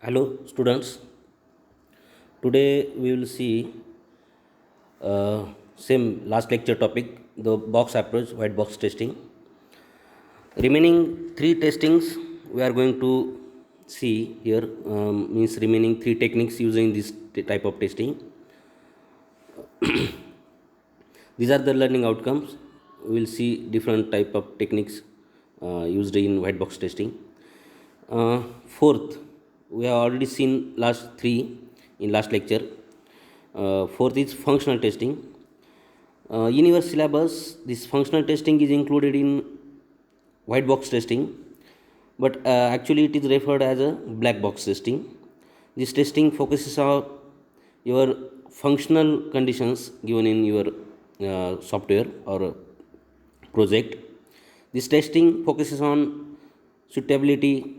Hello, students. Today we will see same last lecture topic, the box approach, white box testing. Remaining three testings we are going to see here, means remaining three techniques using this type of testing. These are the learning outcomes. We will see different type of techniques used in white box testing. Fourth, we have already seen last three in last lecture. Fourth is functional testing. In your syllabus, this functional testing is included in white box testing, but actually it is referred as a black box testing. This testing focuses on your functional conditions given in your software or project. This testing focuses on suitability,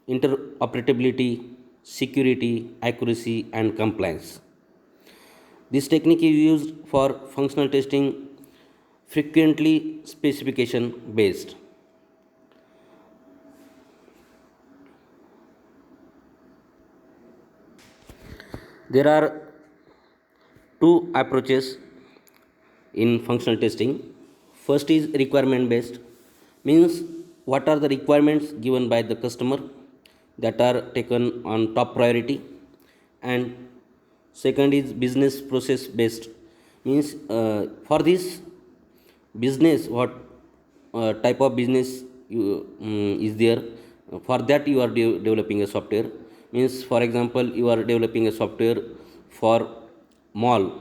interoperability, security, accuracy, and compliance. This technique is used for functional testing, frequently specification based. There are two approaches in functional testing. First is requirement based, means what are the requirements given by the customer that are taken on top priority, and second is business process based, means for this business what type of business is there, for that you are developing a software. Means for example, you are developing a software for mall,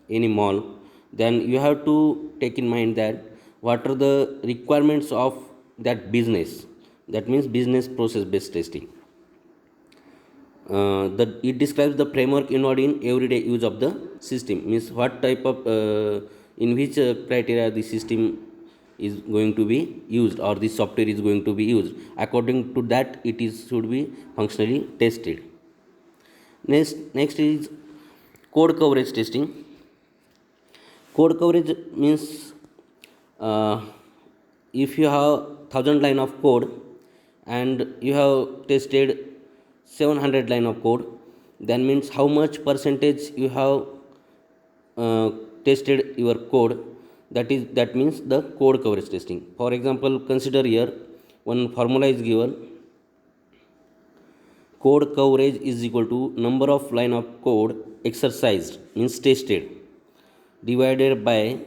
any mall, then you have to take in mind that what are the requirements of that business. That means business process based testing. It describes the framework involved in everyday use of the system, means what type of in which criteria the system is going to be used or the software is going to be used. According to that, it is should be functionally tested. Next is code coverage testing. Code coverage means uh, if you have 1,000 line of code and you have tested 700 line of code, then means how much percentage you have uh, tested your code. That means the code coverage testing. For example, consider here one formula is given: code coverage is equal to number of line of code exercised, means tested, divided by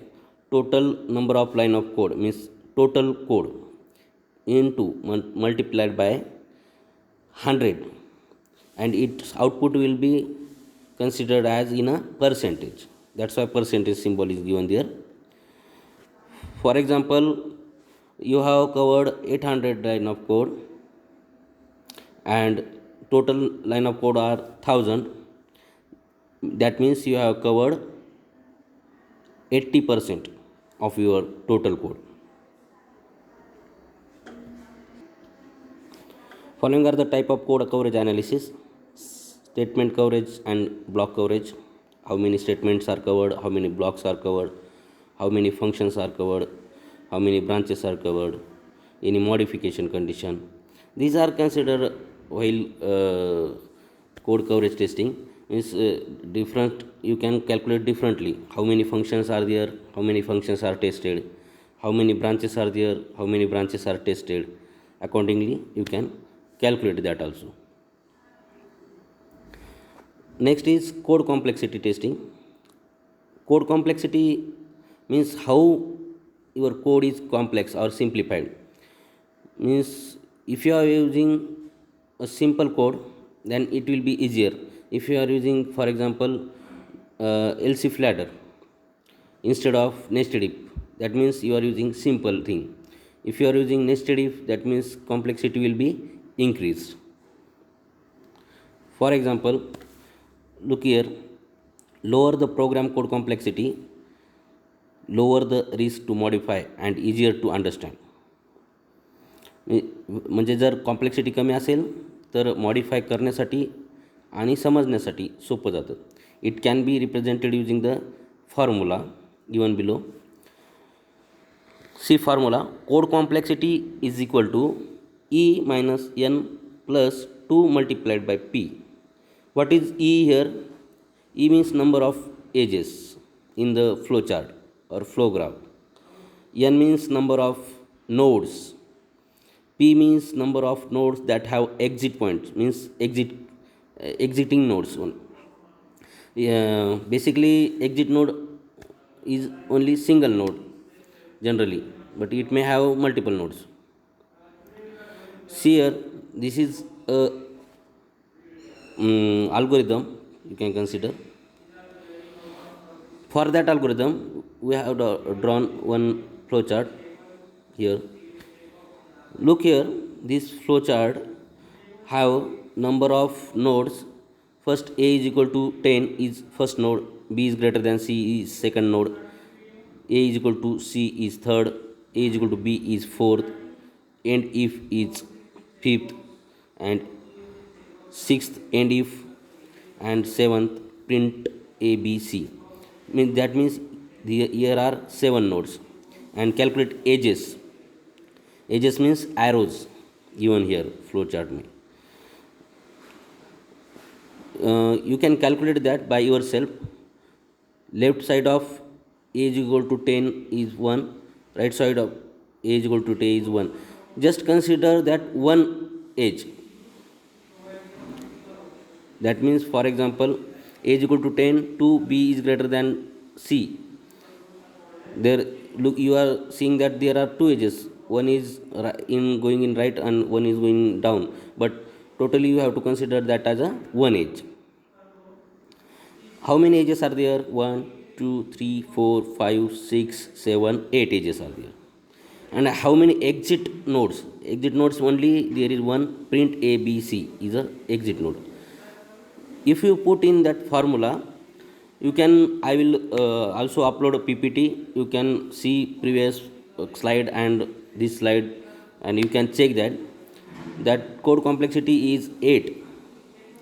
total number of line of code, means total code, into multiplied by 100, and its output will be considered as in a percentage. That's why percentage symbol is given there. For example, you have covered 800 line of code and total line of code are 1000. That means you have covered 80% of your total code. Following are the type of code coverage analysis: statement coverage and block coverage. How many statements are covered, how many blocks are covered, how many functions are covered, how many branches are covered, any modification condition. These are considered while code coverage testing. Means different, you can calculate differently. How many functions are there, how many functions are tested, how many branches are there, how many branches are tested. Accordingly, you can calculate that also. Next is code complexity testing. Code complexity means how your code is complex or simplified. Means if you are using a simple code, then it will be easier. If you are using, for example, else if ladder instead of nested if, that means you are using simple thing. If you are using nested if, that means complexity will be increased. For example, look here, lower the program code complexity, lower the risk to modify and easier to understand. म्हणजे जर complexity कमी असेल तर modify करण्यासाठी आणि समजण्यासाठी सोपं जातं. It can be represented using the formula given below. See formula: code complexity is equal to E minus n plus 2 multiplied by p. What is e here? E means number of edges in the flow chart or flow graph. N means number of nodes. P means number of nodes that have exit points, means exiting nodes. Basically, exit node is only single node generally, but it may have multiple nodes. See here, this is a algorithm you can consider. For that algorithm, we have drawn one flowchart here. Look here, this flowchart have number of nodes. First, a is equal to 10 is first node, b is greater than c is second node, a is equal to c is third, a is equal to b is fourth, and if is fifth, and sixth and if, and seventh. Print a b c. That means here are 7 nodes. And calculate edges. Edges means arrows given here flowchart में. You can calculate that by yourself. Left side of a is equal to 10 is 1, right side of a is equal to 10 is 1. Just consider that one edge. That means, for example, a is equal to 10, 2b is greater than c. There, look, you are seeing that there are two edges. One is going in right and one is going down, but totally you have to consider that as a one edge. How many edges are there? 1, 2, 3, 4, 5, 6, 7, 8 edges are there. And how many exit nodes? Exit nodes only there is one. Print a b c is a exit node. If you put in that formula, you can, I will also upload a ppt. You can see previous slide and this slide, and you can check that code complexity is 8.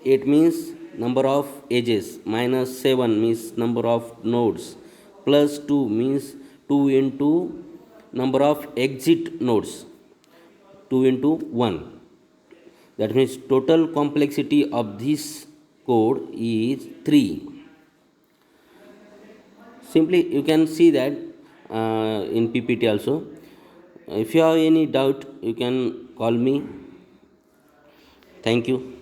8 means number of edges, minus 7 means number of nodes, plus 2 means 2 into number of exit nodes, 2 into 1. That means total complexity of this code is 3. Simply you can see that in ppt also. If you have any doubt, you can call me. Thank you.